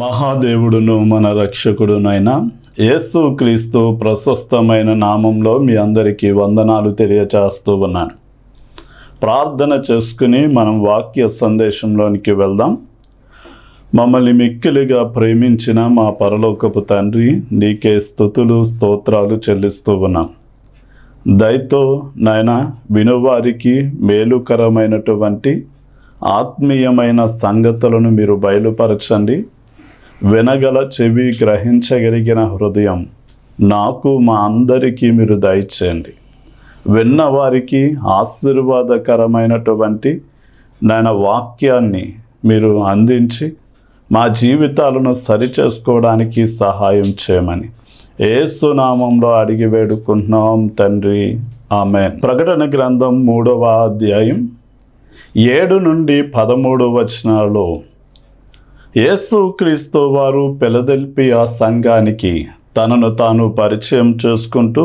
మహాదేవుడును మన రక్షకుడునైన యేసుక్రీస్తు ప్రశస్తమైన నామంలో మీ అందరికీ వందనాలు తెలియచేస్తూ ఉన్నాను. ప్రార్థన చేసుకుని మనం వాక్య సందేశంలోనికి వెళ్దాం. మమ్మల్ని మిక్కిలిగా ప్రేమించిన మా పరలోకపు తండ్రి, నీకే స్తుతులు స్తోత్రాలు చెల్లిస్తూ ఉన్నాం. దయతో నాయన వినువారికి మేలుకరమైనటువంటి ఆత్మీయమైన సంగతులను మీరు బయలుపరచండి. వినగల చెవి, గ్రహించగలిగిన హృదయం నాకు మా అందరికీ మీరు దయచేయండి. విన్నవారికి ఆశీర్వాదకరమైనటువంటి నాయన వాక్యాన్ని మీరు అందించి మా జీవితాలను సరిచేసుకోవడానికి సహాయం చేయమని యేసు నామంలో అడిగి వేడుకుంటున్నాం తండ్రి, ఆమేన్. ప్రకటన గ్రంథం 3వ అధ్యాయం 7 నుండి 13 వచనాలలో యేసుక్రీస్తు వారు ఫిలదెల్ఫియా సంఘానికి తనను తాను పరిచయం చేసుకుంటూ,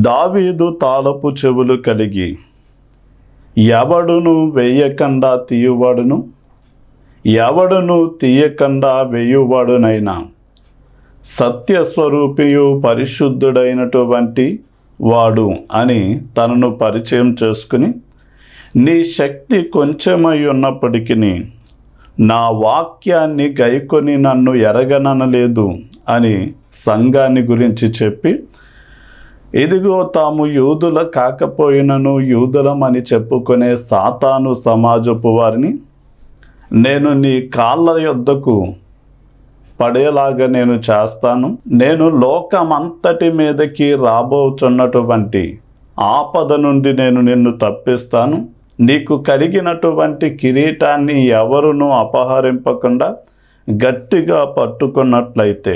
దావీదు తాళపు చెవులు కలిగి ఎవడును వేయకుండా తీయువాడును, ఎవడును తీయకుండా వేయువాడునైనా సత్యస్వరూపియు పరిశుద్ధుడైనటువంటి వాడు అని తనను పరిచయం చేసుకుని, నీ శక్తి కొంచెమై ఉన్నప్పటికీ నా వాక్యాన్ని గైకొని నన్ను ఎరగననలేదు అని సంఘాన్ని గురించి చెప్పి, ఇదిగో తాము యూదుల కాకపోయినను యూదులమని చెప్పుకునే సాతాను సమాజపు వారిని నేను నీ కాళ్ళ యొద్దకు పడేలాగా నేను చేస్తాను. నేను లోకమంతటి మీదకి రాబోచున్నటువంటి ఆపద నుండి నేను నిన్ను తప్పిస్తాను. నీకు కలిగినటువంటి కిరీటాన్ని ఎవరునూ అపహరింపకుండా గట్టిగా పట్టుకున్నట్లయితే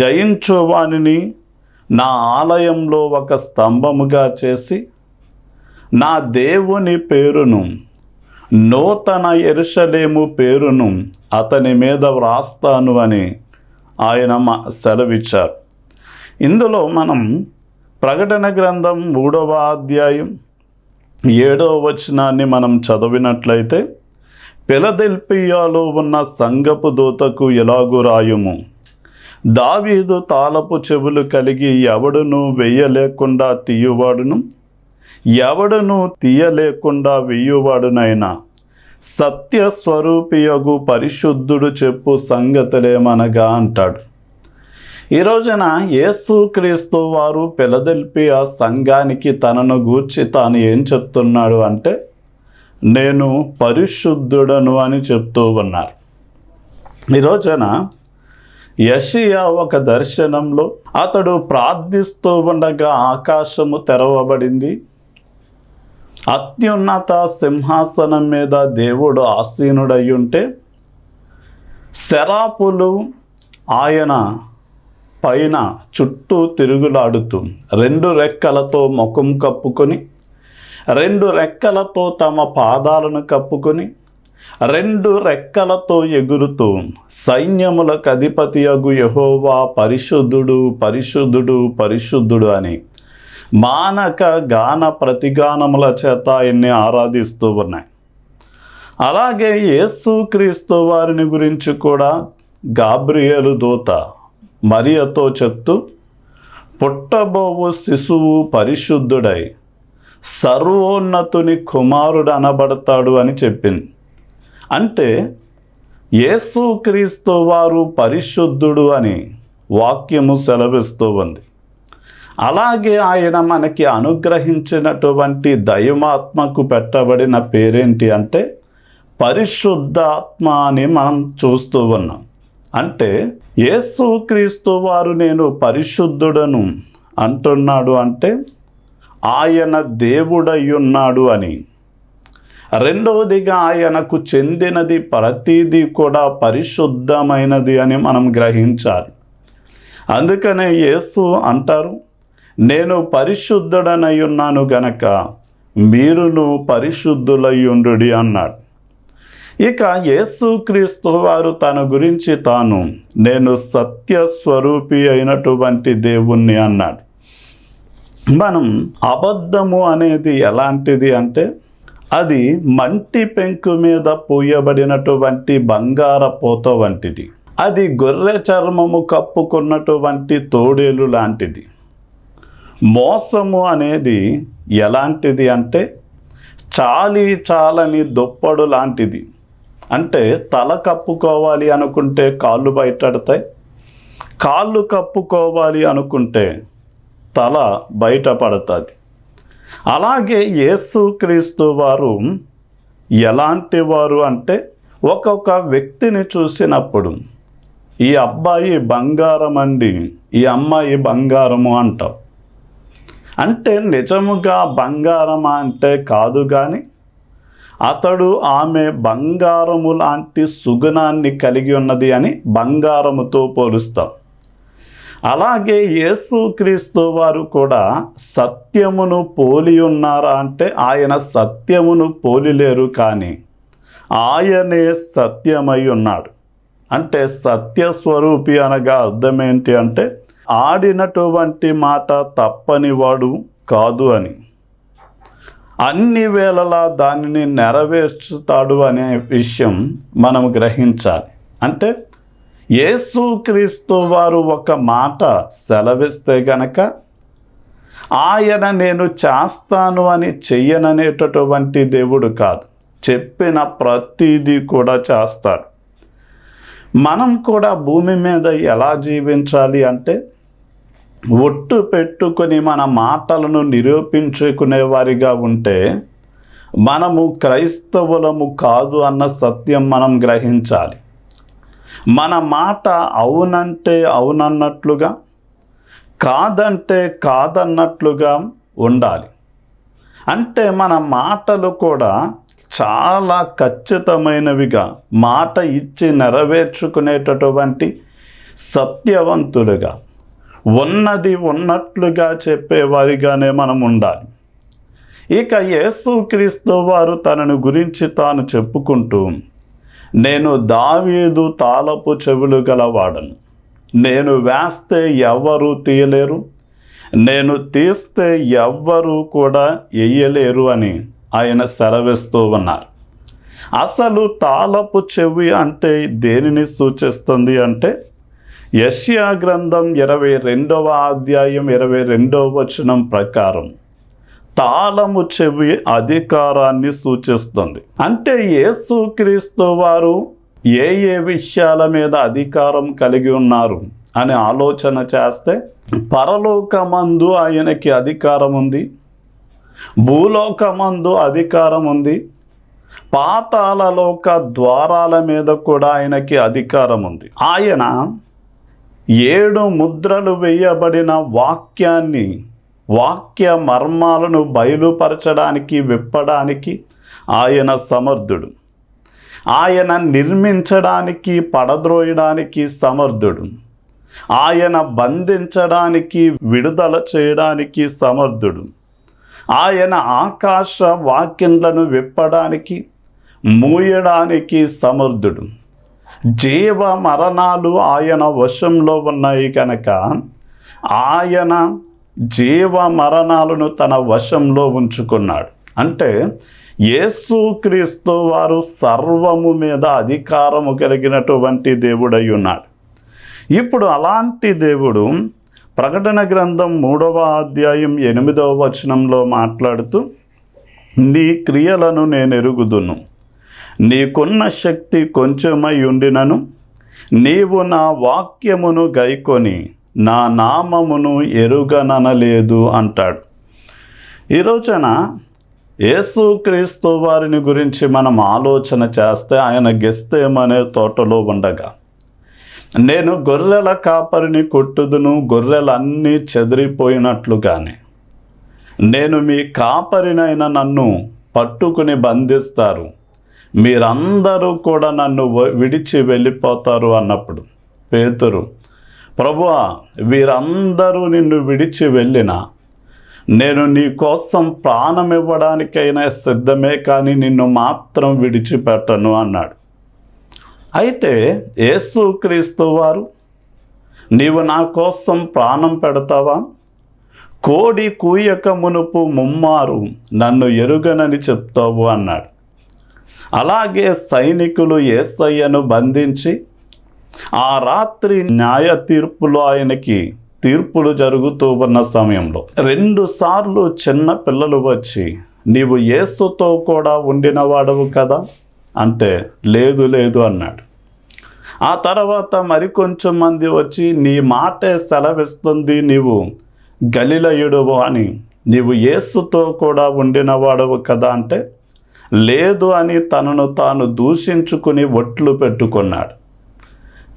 జయించువానిని నా ఆలయంలో ఒక స్తంభముగా చేసి నా దేవుని పేరును, నూతన యెరూషలేము పేరును అతని మీద వ్రాస్తాను అని ఆయన సెలవిచ్చారు. ఇందులో మనం ప్రకటన గ్రంథం 3వ అధ్యాయం 7వ వచనాన్ని మనం చదివినట్లయితే, ఫిలదెల్ఫియాలో ఉన్న సంఘపు దూతకు ఇలాగు రాయుము, దావీదు తాళపు చెవులు కలిగి ఎవడును వేయలేకుండా తీయువాడును, ఎవడును తీయలేకుండా వేయువాడునైనా సత్యస్వరూపియగు పరిశుద్ధుడు చెప్పు సంగతులేమనగా అంటాడు. ఈ రోజున యేసుక్రీస్తు వారు ఫిలదెల్ఫియా సంఘానికి తనను గూర్చి తాను ఏం చెప్తున్నాడు అంటే, నేను పరిశుద్ధుడను అని చెప్తూ ఉన్నారు. ఈ రోజున యెషయా ఒక దర్శనంలో అతడు ప్రార్థిస్తూ ఉండగా ఆకాశము తెరవబడింది. అత్యున్నత సింహాసనం మీద దేవుడు ఆసీనుడై ఉంటే శరాపులు ఆయన పైన చుట్టూ తిరుగులాడుతూ 2 రెక్కలతో ముఖం కప్పుకొని, 2 రెక్కలతో తమ పాదాలను కప్పుకొని, 2 రెక్కలతో ఎగురుతూ సైన్యములకు అధిపతియగు యెహోవా పరిశుద్ధుడు పరిశుద్ధుడు పరిశుద్ధుడు అని మానక గాన ప్రతిగానముల చేత ఆయన్ని ఆరాధిస్తూ ఉన్నాయి. అలాగే యేసుక్రీస్తు వారిని గురించి కూడా గాబ్రియేలు దూత మరియతో చెప్తూ, పుట్టబోవు శిశువు పరిశుద్ధుడై సర్వోన్నతుని కుమారుడు అనబడతాడు అని చెప్పింది. అంటే యేసుక్రీస్తు వారు పరిశుద్ధుడు అని వాక్యము సెలవిస్తూ ఉంది. అలాగే ఆయన మనకి అనుగ్రహించినటువంటి దైవాత్మకు పెట్టబడిన పేరేంటి అంటే పరిశుద్ధాత్మ అని మనం చూస్తూ ఉన్నాం. అంటే యేసుక్రీస్తు వారు నేను పరిశుద్ధుడను అంటున్నాడు అంటే ఆయన దేవుడై ఉన్నాడు అని. రెండవదిగా ఆయనకు చెందినది ప్రతిదీ కూడా పరిశుద్ధమైనది అని మనం గ్రహించాలి. అందుకనే యేసు అంటారు, నేను పరిశుద్ధుడనై ఉన్నాను గనక మీరును పరిశుద్ధులై ఉండుడి అన్నాడు. ఇక యేసుక్రీస్తు వారు తన గురించి తాను నేను సత్యస్వరూపి అయినటువంటి దేవుణ్ణి అన్నాడు. మనం అబద్ధము అనేది ఎలాంటిది అంటే అది మంటి పెంకు మీద పూయబడినటువంటి బంగారపోత వంటిది. అది గొర్రె చర్మము కప్పుకున్నటువంటి తోడేలు లాంటిది. మోసము అనేది ఎలాంటిది అంటే చాలని దుప్పడు లాంటిది. అంటే తల కప్పుకోవాలి అనుకుంటే కాళ్ళు బయటపడతాయి, కాళ్ళు కప్పుకోవాలి అనుకుంటే తల బయటపడుతుంది. అలాగే యేసుక్రీస్తు వారు ఎలాంటి వారు అంటే ఒక్కొక్క వ్యక్తిని చూసినప్పుడు ఈ అబ్బాయి బంగారం అండి, ఈ అమ్మాయి బంగారము అంటాం. అంటే నిజముగా బంగారమా అంటే కాదు, కానీ అతడు ఆమె బంగారము లాంటి సుగుణాన్ని కలిగి ఉన్నది అని బంగారముతో పోలుస్తాం. అలాగే యేసుక్రీస్తు వారు కూడా సత్యమును పోలి ఉన్నారా అంటే ఆయన సత్యమును పోలిలేరు, కానీ ఆయనే సత్యమై ఉన్నాడు. అంటే సత్యస్వరూపి అనగా అర్థం ఏంటి అంటే ఆడినటువంటి మాట తప్పనివాడు కాదు అని, అన్ని వేళలా దానిని నెరవేర్చుతాడు అనే విషయం మనం గ్రహించాలి. అంటే యేసుక్రీస్తు వారు ఒక మాట సెలవిస్తే గనక ఆయన నేను చేస్తాను అని చెయ్యననేటటువంటి దేవుడు కాదు, చెప్పిన ప్రతిదీ కూడా చేస్తాడు. మనం కూడా భూమి మీద ఎలా జీవించాలి అంటే ఒట్టు పెట్టుకొని మన మాటలను నిరూపించుకునే వారిగా ఉంటే మనము క్రైస్తవులము కాదు అన్న సత్యం మనం గ్రహించాలి. మన మాట అవునంటే అవునన్నట్లుగా, కాదంటే కాదన్నట్లుగా ఉండాలి. అంటే మన మాటలు కూడా చాలా ఖచ్చితమైనవిగా, మాట ఇచ్చి నెరవేర్చుకునేటటువంటి సత్యవంతులుగా, ఉన్నది ఉన్నట్లుగా చెప్పేవారిగానే మనం ఉండాలి. ఇక యేసుక్రీస్తు వారు తనను గురించి తాను చెప్పుకుంటూ, నేను దావీదు తాళపు చెవులు గలవాడను, నేను వేస్తే ఎవ్వరూ తీయలేరు, నేను తీస్తే ఎవ్వరూ కూడా వేయలేరు అని ఆయన సెలవిస్తూ ఉన్నారు. అసలు తాళపు చెవి అంటే దేనిని సూచిస్తుంది అంటే యెషయా గ్రంథం 22వ అధ్యాయం 22వ వచనం ప్రకారం తాళము చెవి అధికారాన్ని సూచిస్తుంది. అంటే యేసుక్రీస్తు వారు ఏ విషయాల మీద అధికారం కలిగి ఉన్నారు అని ఆలోచన చేస్తే పరలోకమందు ఆయనకి అధికారం ఉంది, భూలోకమందు అధికారం ఉంది, పాతాళలోక ద్వారాల మీద కూడా ఆయనకి అధికారం ఉంది. ఆయన 7 ముద్రలు వేయబడిన వాక్య మర్మాలను బయలుపరచడానికి, విప్పడానికి ఆయన సమర్థుడు. ఆయన నిర్మించడానికి, పడద్రోయడానికి సమర్థుడు. ఆయన బంధించడానికి, విడుదల చేయడానికి సమర్థుడు. ఆయన ఆకాశ వాక్యలను విప్పడానికి, మూయడానికి సమర్థుడు. జీవ మరణాలు ఆయన వశంలో ఉన్నాయి కనుక ఆయన జీవ మరణాలను తన వశంలో ఉంచుకున్నాడు. అంటే యేసుక్రీస్తు వారు సర్వము మీద అధికారము కలిగినటువంటి దేవుడై ఉన్నాడు. ఇప్పుడు అలాంటి దేవుడు ప్రకటన గ్రంథం 3వ అధ్యాయం 8వ వచనంలో మాట్లాడుతూ, నీ క్రియలను నేను ఎరుగుదును, నీకున్న శక్తి కొంచెమై ఉండినను నీవు నా వాక్యమును గైకొని నా నామమును ఎరుగననలేదు అంటాడు. ఈ రోజున యేసుక్రీస్తు వారిని గురించి మనం ఆలోచన చేస్తే ఆయన గెస్తేమనే తోటలో ఉండగా, నేను గొర్రెల కాపరిని కొట్టుదును, గొర్రెలన్నీ చెదిరిపోయినట్లుగానే నేను మీ కాపరినైన నన్ను పట్టుకుని బంధిస్తారు, మీరందరూ కూడా నన్ను విడిచి వెళ్ళిపోతారు అన్నప్పుడు పేతురు, ప్రభువా వీరందరూ నిన్ను విడిచి వెళ్ళినా నేను నీ కోసం ప్రాణం ఇవ్వడానికైనా సిద్ధమే, కానీ నిన్ను మాత్రం విడిచిపెట్టను అన్నాడు. అయితే యేసుక్రీస్తు వారు, నీవు నా కోసం ప్రాణం పెడతావా? కోడి కూయక మునుపు ముమ్మారు నన్ను ఎరుగనని చెప్తావు అన్నాడు. అలాగే సైనికులు యేసయ్యను బంధించి ఆ రాత్రి న్యాయ తీర్పులో ఆయనకి తీర్పులు జరుగుతూ ఉన్న సమయంలో 2 సార్లు చిన్న పిల్లలు వచ్చి, నీవు యేసుతో కూడా ఉండిన వాడవు కదా అంటే, లేదు లేదు అన్నాడు. ఆ తర్వాత మరికొంచెం మంది వచ్చి, నీ మాటే సెలవిస్తుంది నీవు గలిలయుడువు అని, నీవు యేసుతో కూడా ఉండిన వాడవు కదా అంటే, లేదు అని తనను తాను దూషించుకుని ఒట్లు పెట్టుకున్నాడు.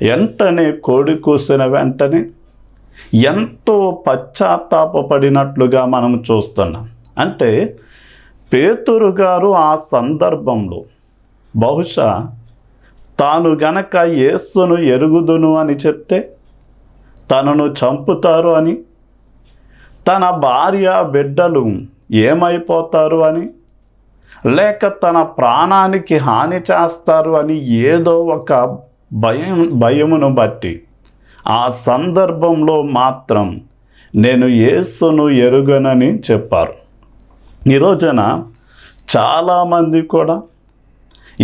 వెంటనే కోడి కూసిన వెంటనే ఎంతో పశ్చాత్తాపపడినట్లుగా మనం చూస్తున్నాం. అంటే పేతురు గారు ఆ సందర్భంలో బహుశా తాను గనక యేసును ఎరుగుదును అని చెప్తే తనను చంపుతారు అని, తన భార్య బిడ్డలు ఏమైపోతారు అని, లేక తన ప్రాణానికి హాని చేస్తారు అని ఏదో ఒక భయమును బట్టి ఆ సందర్భంలో మాత్రం నేను యేసును ఎరుగనని చెప్పారు. ఈ రోజున చాలామంది కూడా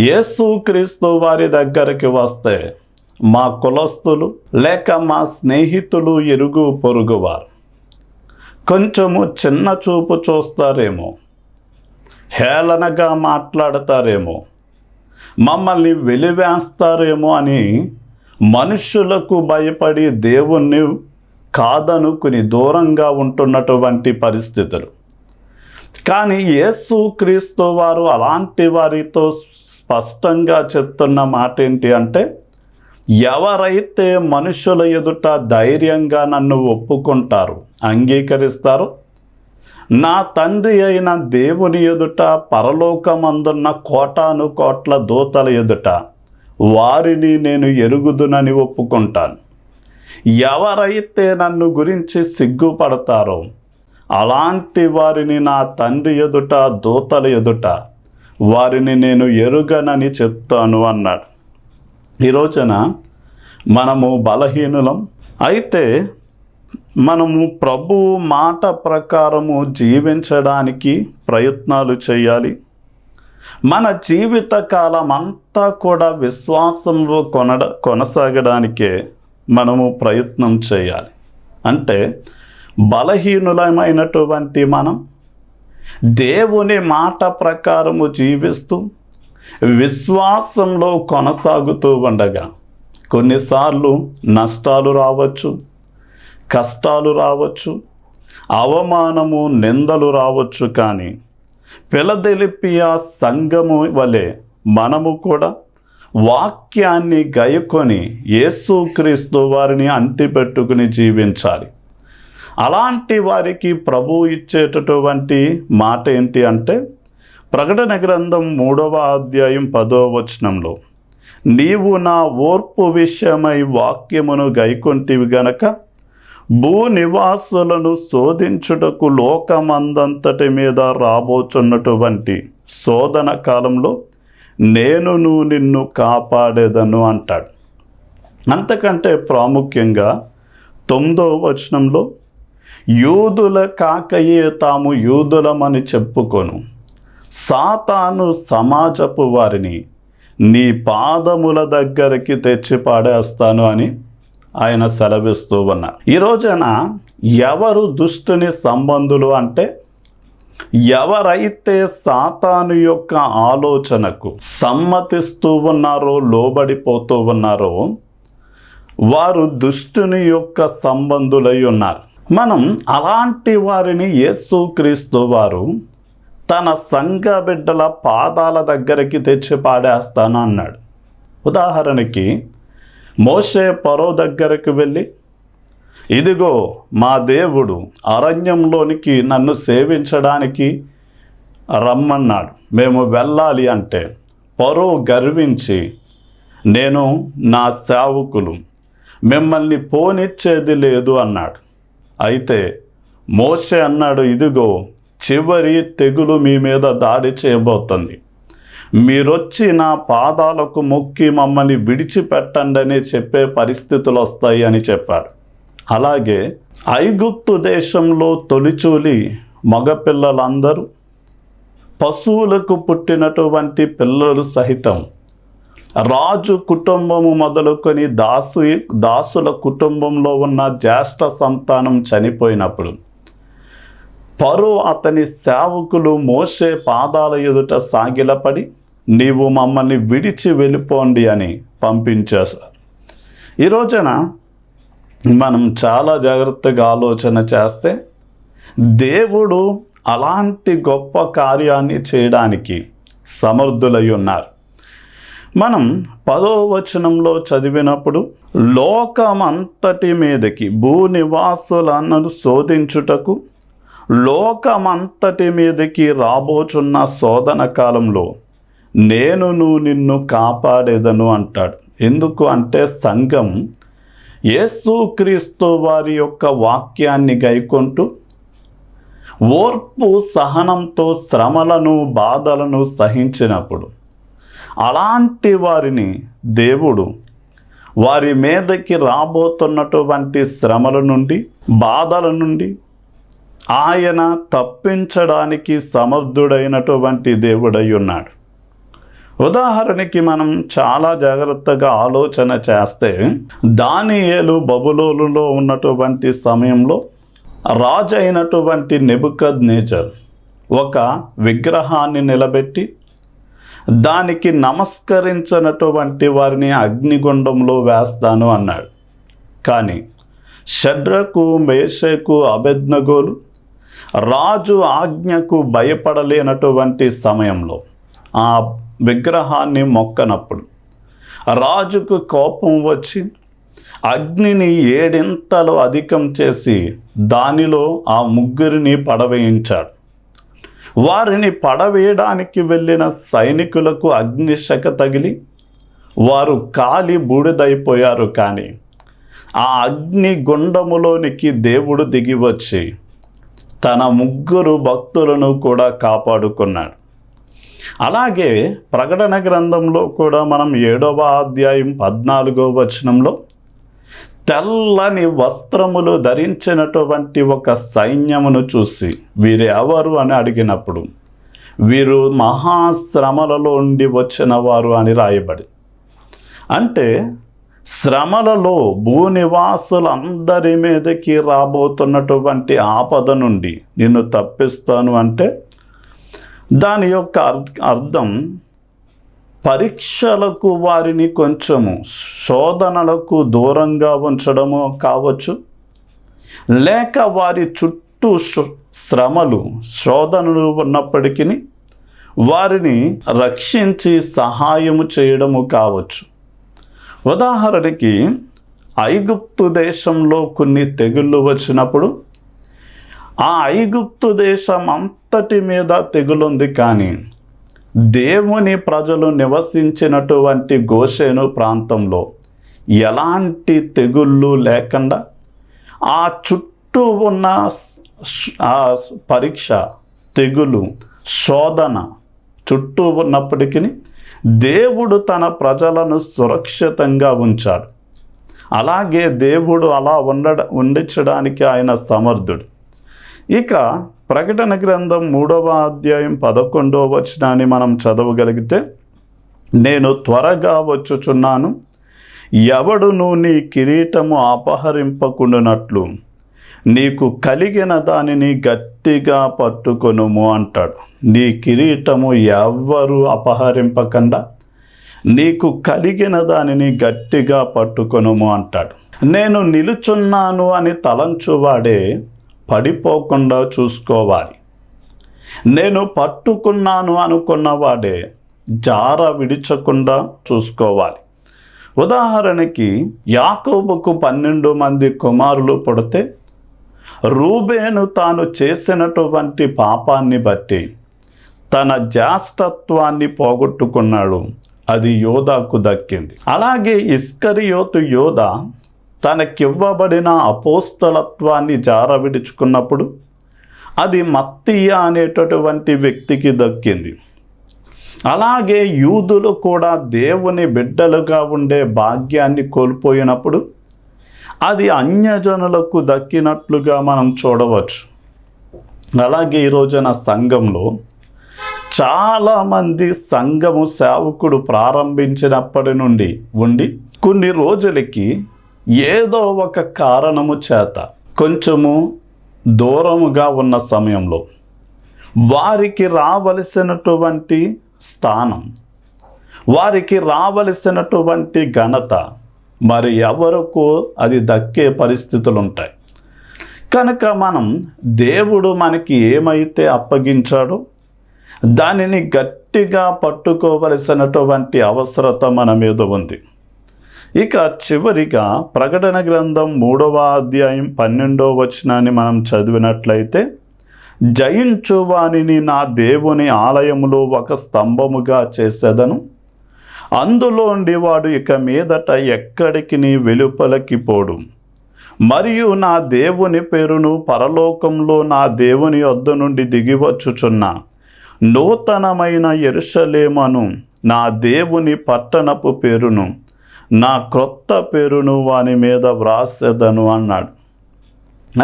యేసుక్రీస్తు వారి దగ్గరికి వస్తే మా కులస్తులు లేక మా స్నేహితులు ఇరుగు పొరుగువారు కొంచెము చిన్న చూపు చూస్తారేమో, హేళనగా మాట్లాడతారేమో, మమ్మల్ని వెలివేస్తారేమో అని మనుషులకు భయపడి దేవుణ్ణి కాదనుకుని దూరంగా ఉంటున్నటువంటి పరిస్థితులు. కానీ యేసుక్రీస్తు వారు అలాంటి వారితో స్పష్టంగా చెప్తున్న మాట ఏంటి అంటే, ఎవరైతే మనుషుల ఎదుట ధైర్యంగా నన్ను ఒప్పుకుంటారు, అంగీకరిస్తారు, నా తండ్రి అయిన దేవుని ఎదుట పరలోకమందున్న కోటాను కోట్ల దూతల ఎదుట వారిని నేను ఎరుగుదునని ఒప్పుకుంటాను. ఎవరైతే నన్ను గురించి సిగ్గుపడతారో అలాంటి వారిని నా తండ్రి ఎదుట దూతల ఎదుట వారిని నేను ఎరుగనని చెప్తాను అన్నాడు. ఈ రోజున మనము బలహీనులం. అయితే మనము ప్రభు మాట ప్రకారము జీవించడానికి ప్రయత్నాలు చేయాలి. మన జీవిత కాలం అంతా కూడా విశ్వాసంలో కొనసాగడానికే మనము ప్రయత్నం చేయాలి. అంటే బలహీనులమైనటువంటి మనం దేవుని మాట ప్రకారము జీవిస్తూ విశ్వాసంలో కొనసాగుతూ ఉండగా కొన్నిసార్లు నష్టాలు రావచ్చు, కష్టాలు రావచ్చు, అవమానము నిందలు రావచ్చు. కానీ ఫిలదెల్ఫియా సంఘము వలె మనము కూడా వాక్యాన్ని గైకొని యేసుక్రీస్తు వారిని అంటిపెట్టుకుని జీవించాలి. అలాంటి వారికి ప్రభు ఇచ్చేటటువంటి మాట ఏంటి అంటే, ప్రకటన గ్రంథం 3వ అధ్యాయం 10వ వచనంలో, నీవు నా ఓర్పు విషయమై వాక్యమును గైకొంటివి గనక భూనివాసులను శోధించుటకు లోకమందంతటి మీద రాబోచున్నటువంటి శోధన కాలంలో నేనును నిన్ను కాపాడేదను అంటాడు. అంతకంటే ప్రాముఖ్యంగా 9వ వచనంలో, యూదుల కాకయే తాము యూదులమని చెప్పుకొను సాతాను సమాజపు వారిని నీ పాదముల దగ్గరికి తెచ్చి పాడేస్తాను అని ఆయన సెలవిస్తూ ఉన్నారు. ఈ రోజున ఎవరు దుష్టుని సంబంధులు అంటే, ఎవరైతే సాతాను యొక్క ఆలోచనకు సమ్మతిస్తూ ఉన్నారో, లోబడిపోతూ ఉన్నారో వారు దుష్టుని యొక్క సంబంధులై ఉన్నారు. మనం అలాంటి వారిని యేసుక్రీస్తు వారు తన సంఘ బిడ్డల పాదాల దగ్గరికి తెచ్చి పాడేస్తాను అన్నాడు. ఉదాహరణకి మోషే ఫరో దగ్గరకు వెళ్ళి, ఇదిగో మా దేవుడు అరణ్యంలోనికి నన్ను సేవించడానికి రమ్మన్నాడు, మేము వెళ్ళాలి అంటే ఫరో గర్వించి, నేను నా సేవకులు మిమ్మల్ని పోనిచ్చేది లేదు అన్నాడు. అయితే మోషే అన్నాడు, ఇదిగో చివరి తెగులు మీ మీద దాడి చేయబోతుంది, మీరొచ్చి నా పాదాలకు మొక్కి మమ్మల్ని విడిచిపెట్టండి అని చెప్పే పరిస్థితులు వస్తాయి అని చెప్పాడు. అలాగే ఐగుప్తు దేశంలో తొలిచూలి మగపిల్లలందరూ, పశువులకు పుట్టినటువంటి పిల్లలు సహితం రాజు కుటుంబము మొదలుకొని దాసుల కుటుంబంలో ఉన్న జ్యేష్ఠ సంతానం చనిపోయినప్పుడు ఫరో అతని సేవకులు మోషే పాదాల ఎదుట సాగిలపడి నీవు మమ్మల్ని విడిచి వెళ్ళిపోండి అని పంపించేశారు. ఈ రోజున మనం చాలా జాగ్రత్తగా ఆలోచన చేస్తే దేవుడు అలాంటి గొప్ప కార్యాన్ని చేయడానికి సమర్థులై ఉన్నారు. మనం 10వ వచనంలో చదివినప్పుడు లోకమంతటి మీదకి భూనివాసులను శోధించుటకు లోకమంతటి మీదకి రాబోచున్న శోధన కాలంలో నేను నిన్ను కాపాడేదను అంటాడు. ఎందుకు అంటే సంఘం యేసుక్రీస్తు వారి యొక్క వాక్యాన్ని గైకొంటూ ఓర్పు సహనంతో శ్రమలను బాధలను సహించినప్పుడు అలాంటి వారిని దేవుడు వారి మీదకి రాబోతున్నటువంటి శ్రమల నుండి బాధల నుండి ఆయన తప్పించడానికి సమర్థుడైనటువంటి దేవుడై ఉన్నాడు. ఉదాహరణకి మనం చాలా జాగ్రత్తగా ఆలోచన చేస్తే దానియేలు బబులోనులో ఉన్నటువంటి సమయంలో రాజు అయినటువంటి నెబుకద్నెజర్ ఒక విగ్రహాన్ని నిలబెట్టి దానికి నమస్కరించినటువంటి వారిని అగ్నిగుండంలో వేస్తాను అన్నాడు. కానీ షడ్రకు మేషకు అబేద్నెగోలు రాజు ఆజ్ఞకు భయపడలేనటువంటి సమయంలో ఆ విగ్రహాన్ని మొక్కనప్పుడు రాజుకు కోపం వచ్చి అగ్నిని 7 అధికం చేసి దానిలో ఆ ముగ్గురిని పడవేయించాడు. వారిని పడవేయడానికి వెళ్ళిన సైనికులకు అగ్నిశక తగిలి వారు కాలి బూడిదైపోయారు. కానీ ఆ అగ్ని గుండములోనికి దేవుడు దిగి వచ్చి తన 3 భక్తులను కూడా కాపాడుకున్నాడు. అలాగే ప్రకటన గ్రంథంలో కూడా మనం 7వ అధ్యాయం 14వ వచనంలో తెల్లని వస్త్రములు ధరించినటువంటి ఒక సైన్యమును చూసి వీరు ఎవరు అని అడిగినప్పుడు వీరు మహాశ్రమలలో ఉండి వచ్చిన వారు అని రాయబడి, అంటే శ్రమలలో భూనివాసులందరి మీదకి రాబోతున్నటువంటి ఆపద నుండి నిన్ను తప్పిస్తాను అంటే దాని యొక్క అర్థం పరీక్షలకు వారిని కొంచెము శోధనలకు దూరంగా ఉంచడము కావచ్చు, లేక వారి చుట్టూ శ్రమలు శోధనలు ఉన్నప్పటికీ వారిని రక్షించి సహాయము చేయడము కావచ్చు. ఉదాహరణకి ఐగుప్తు దేశంలో కొన్ని తెగుళ్ళు వచ్చినప్పుడు ఆ ఐగుప్తు దేశం అంతటి మీద తెగులుంది, కానీ దేవుని ప్రజలు నివసించినటువంటి గోషేను ప్రాంతంలో ఎలాంటి తెగుళ్ళు లేకుండా ఆ చుట్టూ ఉన్న ఆ పరీక్ష తెగులు శోధన చుట్టూ ఉన్నప్పటికీ దేవుడు తన ప్రజలను సురక్షితంగా ఉంచాడు. అలాగే దేవుడు అలా ఉండించడానికి ఆయన సమర్థుడు. ఇక ప్రకటన గ్రంథం 3వ అధ్యాయం 11వ వచనాన్ని మనం చదవగలిగితే నేను త్వరగా వచ్చుచున్నాను, ఎవడును నీ కిరీటము అపహరింపకుండునట్లు నీకు కలిగిన దానిని గట్టిగా పట్టుకొనుము అంటాడు. నీ కిరీటము ఎవ్వరు అపహరింపకుండా నీకు కలిగిన దానిని గట్టిగా పట్టుకొనుము అంటాడు. నేను నిలుచున్నాను అని తలంచువాడే పడిపోకుండా చూసుకోవాలి. నేను పట్టుకున్నాను అనుకున్నవాడే జార విడిచకుండా చూసుకోవాలి. ఉదాహరణకి యాకోబుకు 12 మంది కుమారులు పుడితే రూబేను తాను చేసినటువంటి పాపాన్ని బట్టి తన జ్యేష్ఠత్వాన్ని పోగొట్టుకున్నాడు. అది యోధాకు దక్కింది. అలాగే ఇస్కరియోతు యోధా తనకివ్వబడిన అపోస్తలత్వాన్ని జార విడుచుకున్నప్పుడు అది మత్తీయ అనేటటువంటి వ్యక్తికి దక్కింది. అలాగే యూదులు కూడా దేవుని బిడ్డలుగా ఉండే భాగ్యాన్ని కోల్పోయినప్పుడు అది అన్యజనులకు దక్కినట్లుగా మనం చూడవచ్చు. అలాగే ఈ రోజున సంఘంలో చాలామంది సంఘము సేవకుడు ప్రారంభించినప్పటి నుండి ఉండి కొన్ని రోజులకి ఏదో ఒక కారణము చేత కొంచెము దూరముగా ఉన్న సమయంలో వారికి రావలసినటువంటి స్థానం, వారికి రావలసినటువంటి ఘనత మరి ఎవరికో అది దక్కే పరిస్థితులు ఉంటాయి. కనుక మనం దేవుడు మనకి ఏమైతే అప్పగించాడో దానిని గట్టిగా పట్టుకోవలసినటువంటి అవసరత మన మీద ఉంది. ఇక చివరిగా ప్రకటన గ్రంథం 3వ అధ్యాయం 12వ వచనాన్ని మనం చదివినట్లయితే, జయించు వానిని నా దేవుని ఆలయములో ఒక స్తంభముగా చేసేదను, అందులోండి వాడు ఇక మీదట ఎక్కడికి వెలుపలకి పోడు, మరియు నా దేవుని పేరును పరలోకంలో నా దేవుని వద్ద నుండి దిగివచ్చుచున్న నూతనమైన యెరూషలేమును నా దేవుని పట్టణపు పేరును నా క్రొత్త పేరును వాని మీద వ్రాసెదను అన్నాడు.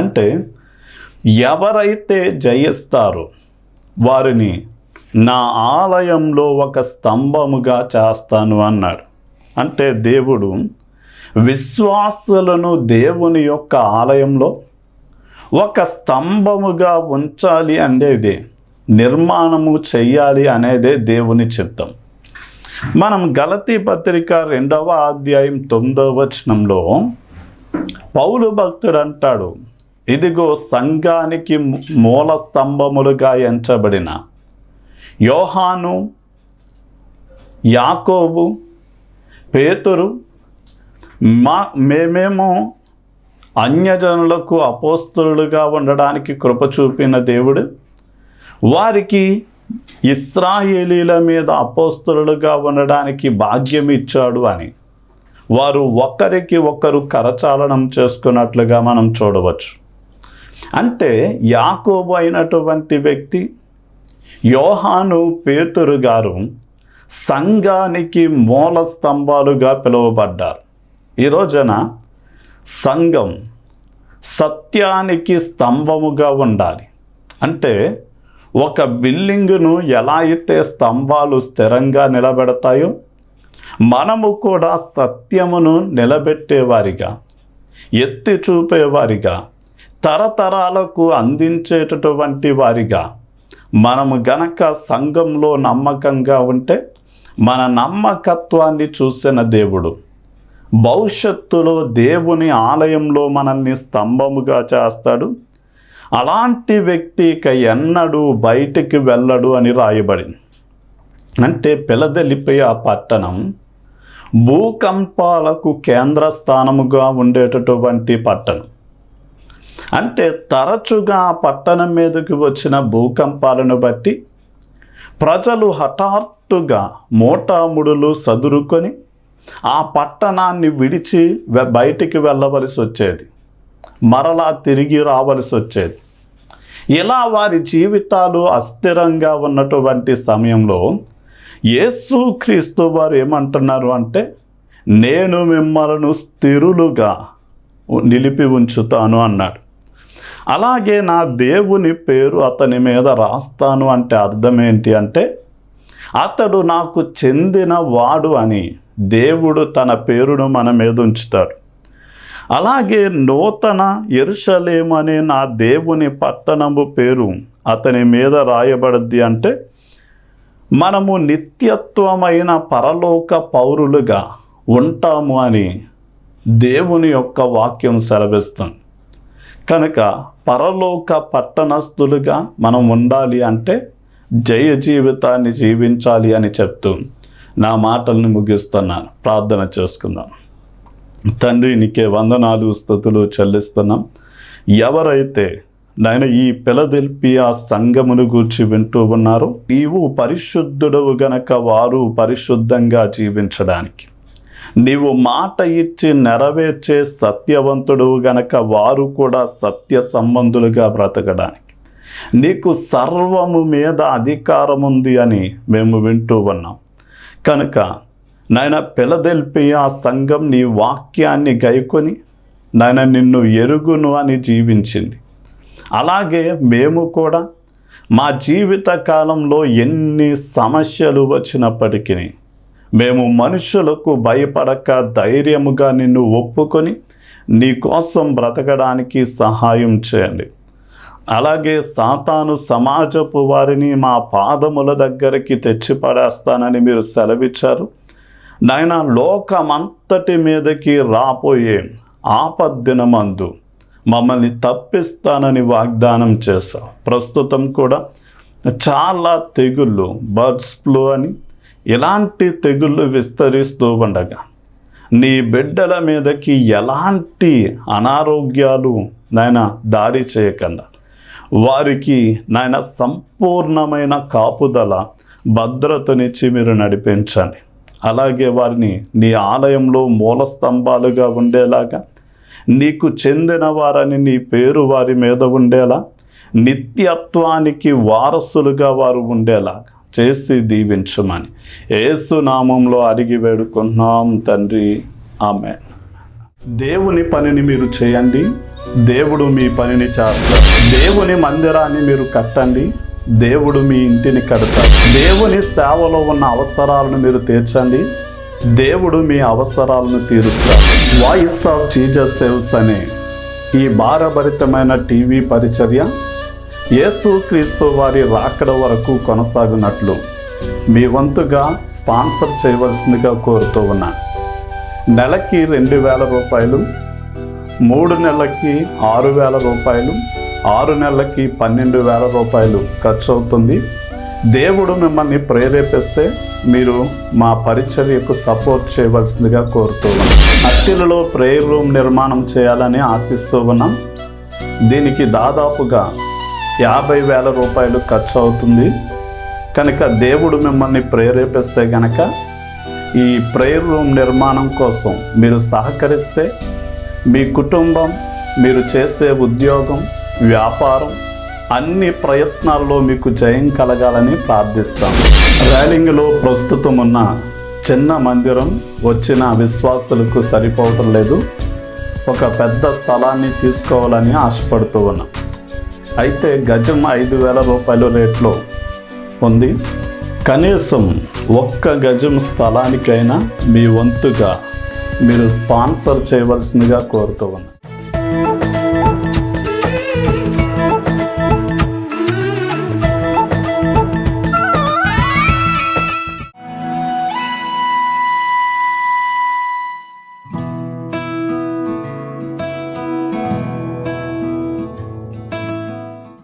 అంటే ఎవరైతే జయిస్తారో వారిని నా ఆలయంలో ఒక స్తంభముగా చేస్తాను అన్నాడు. అంటే దేవుడు విశ్వాసులను దేవుని యొక్క ఆలయంలో ఒక స్తంభముగా ఉంచాలి అనేదే, నిర్మాణము చెయ్యాలి అనేదే దేవుని చిత్తం. మనం గలతీ పత్రిక 2వ అధ్యాయం 9వ వచనంలో పౌలు భక్తుడు అంటాడు, ఇదిగో సంఘానికి మూల స్తంభములుగా ఎంచబడిన యోహాను, యాకోబు, పేతురు, మేమేమో అన్యజనులకు అపోస్తలులుగా ఉండడానికి కృప చూపిన దేవుడు వారికి ఇశ్రాయేలీల మీద అపోస్తలులుగా ఉండడానికి భాగ్యం ఇచ్చాడు అని వారు ఒకరికి ఒకరు కరచాలనం చేసుకున్నట్లుగా మనం చూడవచ్చు. అంటే యాకోబు అయినటువంటి వ్యక్తి, యోహాను, పేతురు గారు సంఘానికి మూల స్తంభాలుగా పిలువబడ్డారు. ఈ రోజున సంఘం సత్యానికి స్తంభముగా ఉండాలి. అంటే ఒక బిల్డింగును ఎలా అయితే స్తంభాలు స్థిరంగా నిలబెడతాయో మనము కూడా సత్యమును నిలబెట్టేవారిగా, ఎత్తి చూపేవారిగా, తరతరాలకు అందించేటటువంటి వారిగా మనము గనక సంఘంలో నమ్మకంగా ఉంటే మన నమ్మకత్వాన్ని చూసిన దేవుడు భవిష్యత్తులో దేవుని ఆలయంలో మనల్ని స్తంభముగా చేస్తాడు. అలాంటి వ్యక్తి ఇక ఎన్నడూ బయటికి వెళ్ళడు అని రాయబడింది. అంటే ఫిలదెల్ఫియా పట్టణం భూకంపాలకు కేంద్ర స్థానముగా ఉండేటటువంటి పట్టణం. అంటే తరచుగా ఆ పట్టణం మీదకి వచ్చిన భూకంపాలను బట్టి ప్రజలు హఠాత్తుగా మోటాముడులు సదురుకొని ఆ పట్టణాన్ని విడిచి బయటికి వెళ్ళవలసి వచ్చేది, మరలా తిరిగి రావలసి వచ్చేది. ఇలా వారి జీవితాలు అస్థిరంగా ఉన్నటువంటి సమయంలో యేసుక్రీస్తు వారు ఏమంటున్నారు అంటే, నేను మిమ్మల్ని స్థిరులుగా నిలిపి ఉంచుతాను అన్నాడు. అలాగే నా దేవుని పేరు అతని మీద రాస్తాను అంటే అర్థం ఏంటి అంటే, అతడు నాకు చెందిన వాడు అని దేవుడు తన పేరును మన మీద ఉంచుతాడు. అలాగే నూతన యెరూషలేము అనే నా దేవుని పట్టణము పేరు అతని మీద రాయబడద్ది అంటే మనము నిత్యత్వమైన పరలోక పౌరులుగా ఉంటాము అని దేవుని యొక్క వాక్యం సెలవిస్తుంది. కనుక పరలోక పట్టణస్థులుగా మనం ఉండాలి అంటే జయ జీవితాన్ని జీవించాలి అని చెప్తూ నా మాటల్ని ముగిస్తున్నాను. ప్రార్థన చేసుకుందాం. తండ్రి, నీకే వందనాలు, స్తుతులు చెల్లిస్తున్నాం. ఎవరైతే నాయన ఈ ఫిలదెల్ఫియా సంఘమును గూర్చి వింటూ ఉన్నారో, నీవు పరిశుద్ధుడవు గనక వారు పరిశుద్ధంగా జీవించడానికి, నీవు మాట ఇచ్చి నెరవేర్చే సత్యవంతుడవు గనక వారు కూడా సత్య సంబంధులుగా బ్రతకడానికి నీకు సర్వము మీద అధికారం ఉంది అని మేము వింటూ ఉన్నాం. కనుక నాయన ఫిలదెల్ఫియా సంఘం నీ వాక్యాన్ని గైకొని నాయన నిన్ను ఎరుగును అని జీవించింది. అలాగే మేము కూడా మా జీవిత కాలంలో ఎన్ని సమస్యలు వచ్చినప్పటికీ మేము మనుషులకు భయపడక ధైర్యముగా నిన్ను ఒప్పుకొని నీ కోసం బ్రతకడానికి సహాయం చేయండి. అలాగే సాతాను సమాజపు వారిని మా పాదముల దగ్గరికి తెచ్చి పడేస్తానని మీరు సెలవిచ్చారు నాయన. లోకమంతటి మీదకి రాబోయే ఆపద్దినమందు మమ్మల్ని తప్పిస్తానని వాగ్దానం చేశావు. ప్రస్తుతం కూడా చాలా తెగుళ్ళు, బర్డ్స్ ఫ్లూ అని ఇలాంటి తెగుళ్ళు విస్తరిస్తూ ఉండగా నీ బిడ్డల మీదకి ఎలాంటి అనారోగ్యాలు నాయన దాడి చేయకుండా వారికి నాయన సంపూర్ణమైన కాపుదల, భద్రతనిచ్చి మీరు నడిపించండి. అలాగే వారిని నీ ఆలయంలో మూల స్తంభాలుగా ఉండేలాగా, నీకు చెందిన వారని నీ పేరు వారి మీద ఉండేలా, నిత్యత్వానికి వారసులుగా వారు ఉండేలాగా చేసి దీవించమని యేసు నామంలో అడిగి వేడుకుంటున్నాం తండ్రి, ఆమేన్. దేవుని పనిని మీరు చేయండి, దేవుడు మీ పనిని చేస్తారు. దేవుని మందిరాన్ని మీరు కట్టండి, దేవుడు మీ ఇంటిని కడతాడు. దేవుని సేవలో ఉన్న అవసరాలను మీరు తీర్చండి, దేవుడు మీ అవసరాలను తీరుస్తాడు. వాయిస్ ఆఫ్ జీసస్ సేవ్స్ అనే ఈ భారభరితమైన టీవీ పరిచర్య యేసుక్రీస్తు వారి రాకడ వరకు కొనసాగునట్లు మీ వంతుగా స్పాన్సర్ చేయవలసిందిగా కోరుతూ ఉన్నాను. నెలకి 2,000 రూపాయలు, 3 నెలలకి 6,000 రూపాయలు, 6 నెలలకి 12,000 రూపాయలు ఖర్చు అవుతుంది. దేవుడు మిమ్మల్ని ప్రేరేపిస్తే మీరు మా పరిచర్యకు సపోర్ట్ చేయవలసిందిగా కోరుతూ ఉన్నాం. అత్తిలిలో ప్రేయర్ రూమ్ నిర్మాణం చేయాలని ఆశిస్తూ ఉన్నాం. దీనికి దాదాపుగా 50,000 రూపాయలు ఖర్చు అవుతుంది. కనుక దేవుడు మిమ్మల్ని ప్రేరేపిస్తే గనక ఈ ప్రేయర్ రూమ్ నిర్మాణం కోసం మీరు సహకరిస్తే మీ కుటుంబం, మీరు చేసే ఉద్యోగం, వ్యాపారం అన్ని ప్రయత్నాల్లో మీకు జయం కలగాలని ప్రార్థిస్తాం. రైలింగ్లో ప్రస్తుతం ఉన్న చిన్న మందిరం వచ్చిన విశ్వాసులకు సరిపోవటం లేదు. ఒక పెద్ద స్థలాన్ని తీసుకోవాలని ఆశపడుతూ ఉన్నాం. అయితే గజం 5,000 రూపాయల రేట్లో ఉంది. కనీసం 1 గజం స్థలానికైనా మీ వంతుగా మీరు స్పాన్సర్ చేయవలసిందిగా కోరుతూ ఉన్నాం.